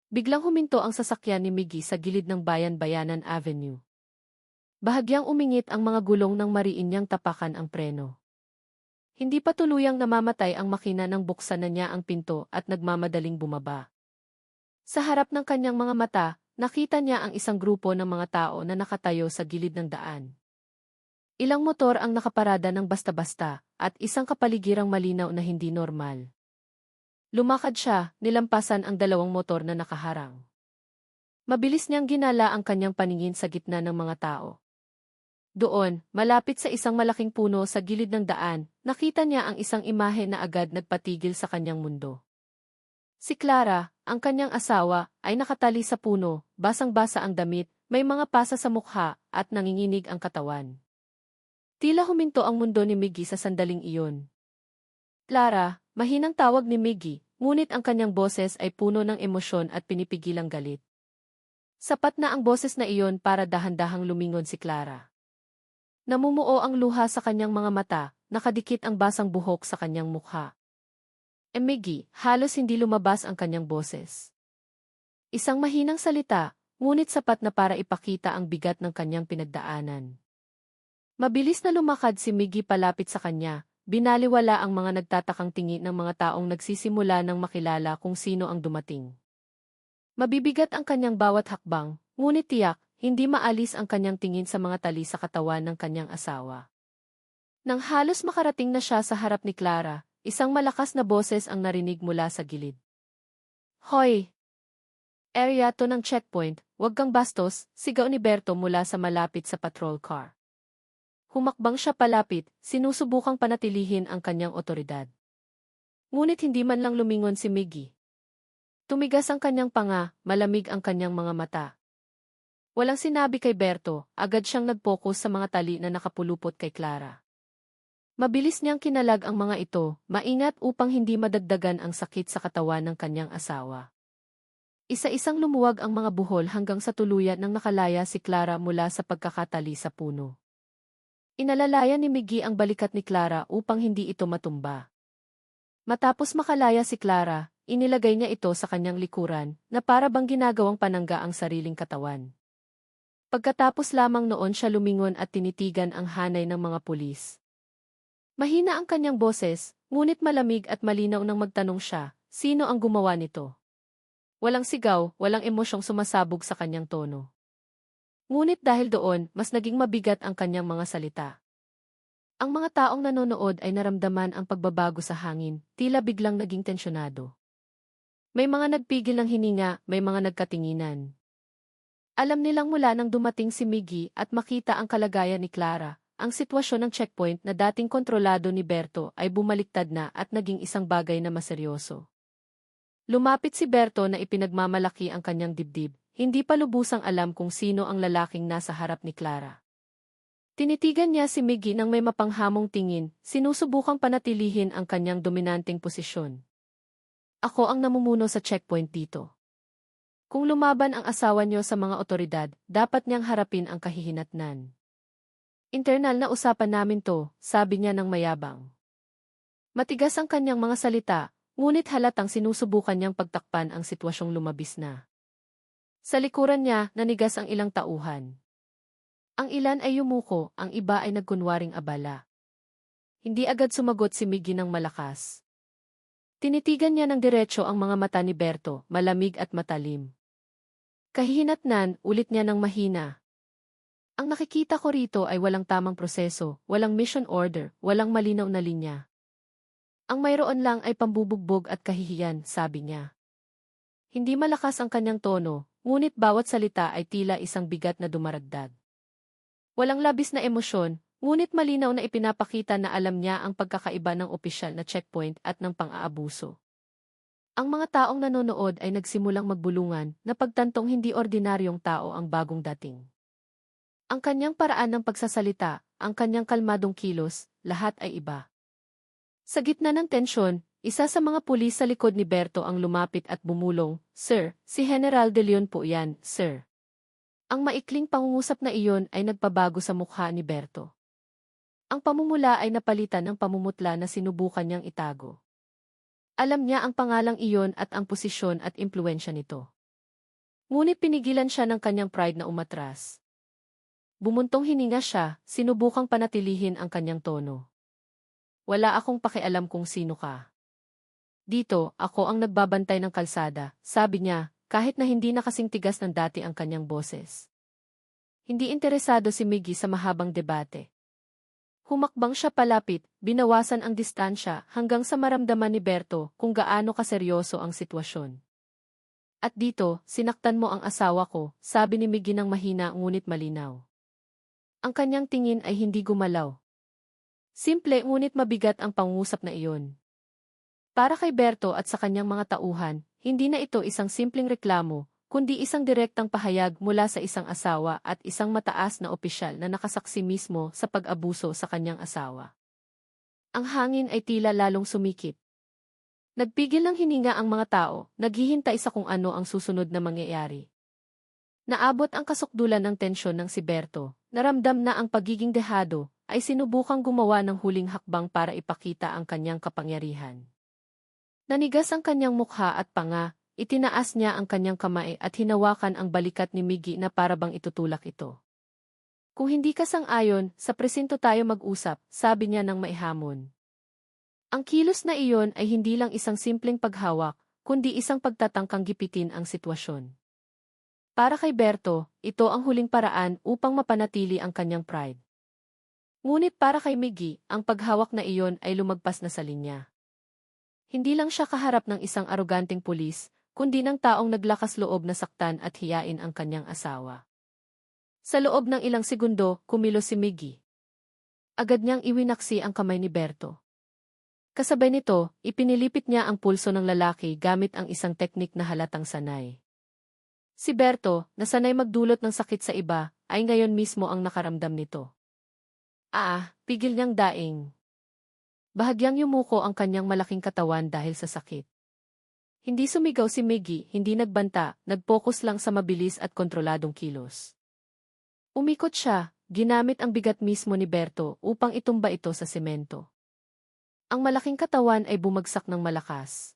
Biglang huminto ang sasakyan ni Miggy sa gilid ng Bayan-Bayanan Avenue. Bahagyang umingit ang mga gulong ng mariin niyang tapakan ang preno. Hindi pa tuluyang namamatay ang makina nang buksan na niya ang pinto at nagmamadaling bumaba. Sa harap ng kanyang mga mata, nakita niya ang isang grupo ng mga tao na nakatayo sa gilid ng daan. Ilang motor ang nakaparada ng basta-basta, at isang kapaligirang malinaw na hindi normal. Lumakad siya, nilampasan ang dalawang motor na nakaharang. Mabilis niyang ginala ang kanyang paningin sa gitna ng mga tao. Doon, malapit sa isang malaking puno sa gilid ng daan, nakita niya ang isang imahe na agad nagpatigil sa kanyang mundo. Si Clara, ang kanyang asawa, ay nakatali sa puno, basang-basa ang damit, may mga pasa sa mukha, at nanginginig ang katawan. Tila huminto ang mundo ni Miggy sa sandaling iyon. Clara, mahinang tawag ni Miggy, ngunit ang kanyang boses ay puno ng emosyon at pinipigilang galit. Sapat na ang boses na iyon para dahan-dahang lumingon si Clara. Namumuo ang luha sa kanyang mga mata, nakadikit ang basang buhok sa kanyang mukha. Miggy, halos hindi lumabas ang kanyang boses. Isang mahinang salita, ngunit sapat na para ipakita ang bigat ng kanyang pinagdaanan. Mabilis na lumakad si Miggy palapit sa kanya, binaliwala ang mga nagtatakang tingin ng mga taong nagsisimula ng makilala kung sino ang dumating. Mabibigat ang kanyang bawat hakbang, ngunit tiyak, hindi maalis ang kanyang tingin sa mga tali sa katawan ng kanyang asawa. Nang halos makarating na siya sa harap ni Clara, isang malakas na boses ang narinig mula sa gilid. Hoy! Area to ng checkpoint, huwag kang bastos, sigaw ni Berto mula sa malapit sa patrol car. Humakbang siya palapit, sinusubukang panatilihin ang kanyang otoridad. Ngunit hindi man lang lumingon si Miggy. Tumigas ang kanyang panga, malamig ang kanyang mga mata. Walang sinabi kay Berto, agad siyang nag-focus sa mga tali na nakapulupot kay Clara. Mabilis niyang kinalag ang mga ito, maingat upang hindi madagdagan ang sakit sa katawan ng kanyang asawa. Isa-isang lumuwag ang mga buhol hanggang sa tuluyan nang nakalaya si Clara mula sa pagkakatali sa puno. Inalalayan ni Miggy ang balikat ni Clara upang hindi ito matumba. Matapos makalaya si Clara, inilagay niya ito sa kanyang likuran na para bang ginagawang panangga ang sariling katawan. Pagkatapos lamang noon siya lumingon at tinitigan ang hanay ng mga pulis. Mahina ang kanyang boses, ngunit malamig at malinaw nang magtanong siya, sino ang gumawa nito? Walang sigaw, walang emosyong sumasabog sa kanyang tono. Ngunit dahil doon, mas naging mabigat ang kanyang mga salita. Ang mga taong nanonood ay naramdaman ang pagbabago sa hangin, tila biglang naging tensyonado. May mga nagpigil ng hininga, may mga nagkatinginan. Alam nilang mula nang dumating si Miggy at makita ang kalagayan ni Clara, ang sitwasyon ng checkpoint na dating kontrolado ni Berto ay bumaliktad na at naging isang bagay na maseryoso. Lumapit si Berto na ipinagmamalaki ang kanyang dibdib, hindi pa lubusang alam kung sino ang lalaking nasa harap ni Clara. Tinitigan niya si Miggy nang may mapanghamong tingin, sinusubukang panatilihin ang kanyang dominanteng posisyon. Ako ang namumuno sa checkpoint dito. Kung lumaban ang asawa niyo sa mga otoridad, dapat niyang harapin ang kahihinatnan. Internal na usapan namin to, sabi niya ng mayabang. Matigas ang kanyang mga salita, ngunit halatang sinusubukan niyang pagtakpan ang sitwasyong lumabis na. Sa likuran niya, nanigas ang ilang tauhan. Ang ilan ay yumuko, ang iba ay nagkunwaring abala. Hindi agad sumagot si Miggy ng malakas. Tinitigan niya ng diretso ang mga mata ni Berto, malamig at matalim. Kahihinatnan, ulit niya ng mahina. Ang nakikita ko rito ay walang tamang proseso, walang mission order, walang malinaw na linya. Ang mayroon lang ay pambubugbog at kahihiyan, sabi niya. Hindi malakas ang kanyang tono, ngunit bawat salita ay tila isang bigat na dumaragdag. Walang labis na emosyon, ngunit malinaw na ipinapakita na alam niya ang pagkakaiba ng opisyal na checkpoint at ng pang-aabuso. Ang mga taong nanonood ay nagsimulang magbulungan na pagtantong hindi ordinaryong tao ang bagong dating. Ang kanyang paraan ng pagsasalita, ang kanyang kalmadong kilos, lahat ay iba. Sa gitna ng tensyon, isa sa mga pulis sa likod ni Berto ang lumapit at bumulong, "Sir, si General De Leon po yan, sir." Ang maikling pangungusap na iyon ay nagpabago sa mukha ni Berto. Ang pamumula ay napalitan ng pamumutla na sinubukan niyang itago. Alam niya ang pangalang iyon at ang posisyon at impluwensya nito. Ngunit pinigilan siya ng kanyang pride na umatras. Bumuntong hininga siya, sinubukang panatilihin ang kanyang tono. Wala akong pakialam kung sino ka. Dito, ako ang nagbabantay ng kalsada, sabi niya, kahit na hindi na kasing tigas ng dati ang kanyang boses. Hindi interesado si Miggy sa mahabang debate. Humakbang siya palapit, binawasan ang distansya hanggang sa maramdaman ni Berto kung gaano kaseryoso ang sitwasyon. At dito, sinaktan mo ang asawa ko, sabi ni Miggy ng mahina ngunit malinaw. Ang kanyang tingin ay hindi gumalaw. Simple ngunit mabigat ang pangungusap na iyon. Para kay Berto at sa kanyang mga tauhan, hindi na ito isang simpleng reklamo, kundi isang direktang pahayag mula sa isang asawa at isang mataas na opisyal na nakasaksi mismo sa pag-abuso sa kanyang asawa. Ang hangin ay tila lalong sumikip. Nagpigil ng hininga ang mga tao, naghihintay sa kung ano ang susunod na mangyayari. Naabot ang kasukdulan ng tensyon ng si Berto, naramdam na ang pagiging dehado, ay sinubukang gumawa ng huling hakbang para ipakita ang kanyang kapangyarihan. Nanigas ang kanyang mukha at panga, itinaas niya ang kanyang kamay at hinawakan ang balikat ni Miggy na parabang itutulak ito. Kung hindi ka sang-ayon, sa presinto tayo mag-usap, sabi niya ng maihamon. Ang kilos na iyon ay hindi lang isang simpleng paghawak, kundi isang pagtatangkang gipitin ang sitwasyon. Para kay Berto, ito ang huling paraan upang mapanatili ang kanyang pride. Ngunit para kay Miggy, ang paghawak na iyon ay lumagpas na sa linya. Hindi lang siya kaharap ng isang aroganteng pulis, kundi ng taong naglakas loob na saktan at hiyain ang kanyang asawa. Sa loob ng ilang segundo, kumilos si Miggy. Agad niyang iwinaksi ang kamay ni Berto. Kasabay nito, ipinilipit niya ang pulso ng lalaki gamit ang isang teknik na halatang sanay. Si Berto, na sanay magdulot ng sakit sa iba, ay ngayon mismo ang nakaramdam nito. Pigil niyang daing. Bahagyang yumuko ang kanyang malaking katawan dahil sa sakit. Hindi sumigaw si Miggy, hindi nagbanta, nag-focus lang sa mabilis at kontroladong kilos. Umikot siya, ginamit ang bigat mismo ni Berto upang itumba ito sa semento. Ang malaking katawan ay bumagsak ng malakas.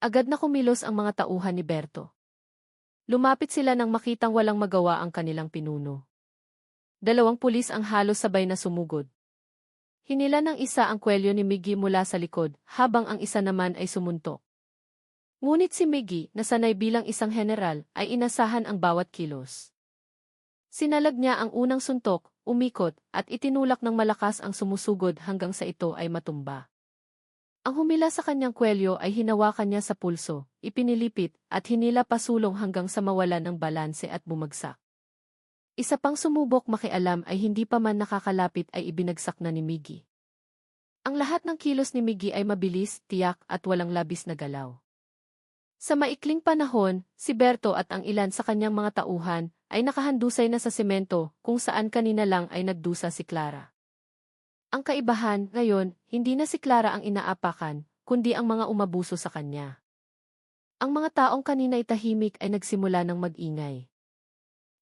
Agad na kumilos ang mga tauhan ni Berto. Lumapit sila nang makitang walang magawa ang kanilang pinuno. 2 pulis ang halos sabay na sumugod. Hinila ng isa ang kwelyo ni Miggy mula sa likod, habang ang isa naman ay sumuntok. Ngunit si Miggy, na sanay bilang isang general, ay inasahan ang bawat kilos. Sinalag niya ang unang suntok, umikot, at itinulak ng malakas ang sumusugod hanggang sa ito ay matumba. Ang humila sa kanyang kwelyo ay hinawakan niya sa pulso, ipinilipit, at hinila pasulong hanggang sa mawalan ng balanse at bumagsak. Isa pang sumubok makialam ay hindi pa man nakakalapit ay ibinagsak na ni Miggy. Ang lahat ng kilos ni Miggy ay mabilis, tiyak at walang labis na galaw. Sa maikling panahon, si Berto at ang ilan sa kanyang mga tauhan ay nakahandusay na sa semento kung saan kanina lang ay nagdusa si Clara. Ang kaibahan, ngayon, hindi na si Clara ang inaapakan, kundi ang mga umabuso sa kanya. Ang mga taong kanina'y tahimik ay nagsimula ng mag-ingay.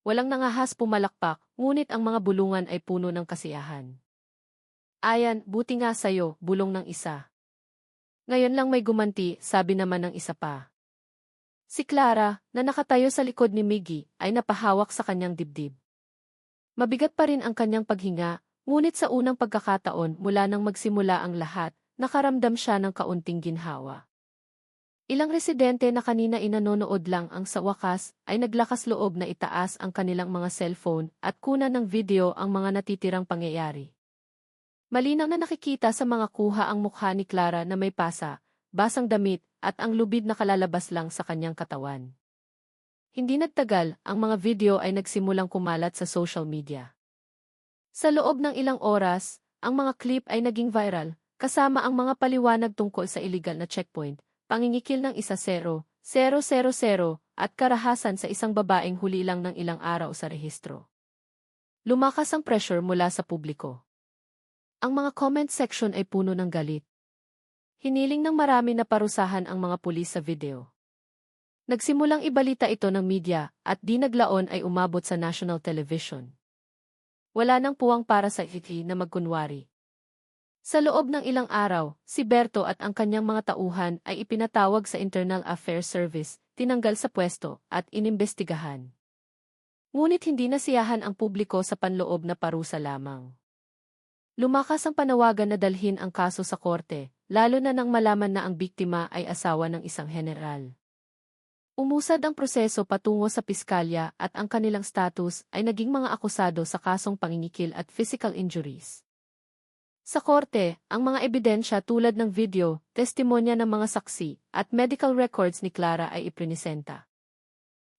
Walang nangahas pumalakpak, ngunit ang mga bulungan ay puno ng kasiyahan. Ayan, buti nga sayo, bulong ng isa. Ngayon lang may gumanti, sabi naman ng isa pa. Si Clara, na nakatayo sa likod ni Miggy, ay napahawak sa kanyang dibdib. Mabigat pa rin ang kanyang paghinga, ngunit sa unang pagkakataon mula nang magsimula ang lahat, nakaramdam siya ng kaunting ginhawa. Ilang residente na kanina inanonood lang ang sa wakas ay naglakas loob na itaas ang kanilang mga cellphone at kunan ng video ang mga natitirang pangyayari. Malinaw na nakikita sa mga kuha ang mukha ni Clara na may pasa, basang damit, at ang lubid na kalalabas lang sa kanyang katawan. Hindi nagtagal, ang mga video ay nagsimulang kumalat sa social media. Sa loob ng ilang oras, ang mga clip ay naging viral, kasama ang mga paliwanag tungkol sa illegal na checkpoint, pangingikil ng 10,000 at karahasan sa isang babaeng huli lang ng ilang araw sa rehistro. Lumakas ang pressure mula sa publiko. Ang mga comment section ay puno ng galit. Hiniling ng marami na parusahan ang mga pulis sa video. Nagsimulang ibalita ito ng media at di naglaon ay umabot sa national television. Wala nang puwang para sa Iki na magkunwari. Sa loob ng ilang araw, si Berto at ang kanyang mga tauhan ay ipinatawag sa Internal Affairs Service, tinanggal sa pwesto, at inimbestigahan. Ngunit hindi nasiyahan ang publiko sa panloob na parusa lamang. Lumakas ang panawagan na dalhin ang kaso sa korte, lalo na nang malaman na ang biktima ay asawa ng isang general. Umusad ang proseso patungo sa piskalya at ang kanilang status ay naging mga akusado sa kasong pangingikil at physical injuries. Sa korte, ang mga ebidensya tulad ng video, testimonya ng mga saksi, at medical records ni Clara ay iprinisenta.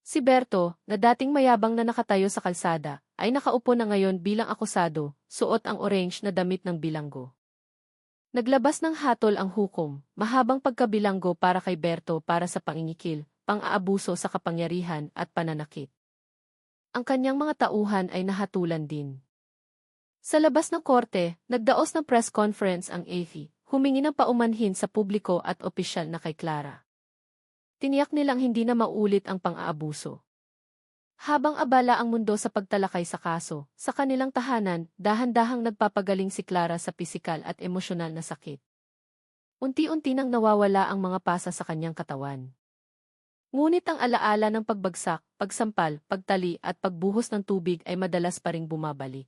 Si Berto, na dating mayabang na nakatayo sa kalsada, ay nakaupo na ngayon bilang akusado, suot ang orange na damit ng bilanggo. Naglabas ng hatol ang hukom, mahabang pagkabilanggo para kay Berto para sa pangingikil, pang-aabuso sa kapangyarihan at pananakit. Ang kanyang mga tauhan ay nahatulan din. Sa labas ng korte, nagdaos ng press conference ang AFI, humingi ng paumanhin sa publiko at opisyal na kay Clara. Tiniyak nilang hindi na maulit ang pang-aabuso. Habang abala ang mundo sa pagtalakay sa kaso, sa kanilang tahanan, dahan-dahang nagpapagaling si Clara sa pisikal at emosyonal na sakit. Unti-unti nang nawawala ang mga pasa sa kanyang katawan. Ngunit ang alaala ng pagbagsak, pagsampal, pagtali at pagbuhos ng tubig ay madalas pa ring bumabalik.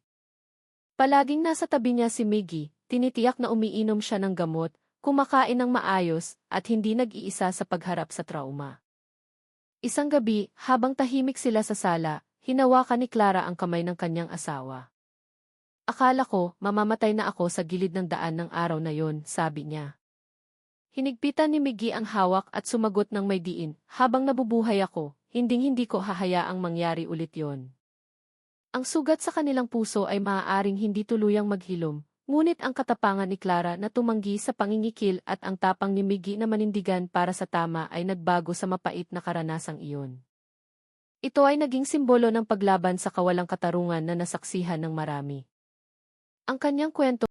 Palaging nasa tabi niya si Miggy, tinitiyak na umiinom siya ng gamot, kumakain ng maayos, at hindi nag-iisa sa pagharap sa trauma. Isang gabi, habang tahimik sila sa sala, hinawakan ni Clara ang kamay ng kanyang asawa. Akala ko, mamamatay na ako sa gilid ng daan ng araw na yon, sabi niya. Hinigpitan ni Miggy ang hawak at sumagot ng may diin, habang nabubuhay ako, hinding-hindi ko hahayaang mangyari ulit yon. Ang sugat sa kanilang puso ay maaaring hindi tuluyang maghilom, ngunit ang katapangan ni Clara na tumanggi sa pangingikil at ang tapang ni Miggy na manindigan para sa tama ay nagbago sa mapait na karanasang iyon. Ito ay naging simbolo ng paglaban sa kawalang katarungan na nasaksihan ng marami. Ang kanyang kwento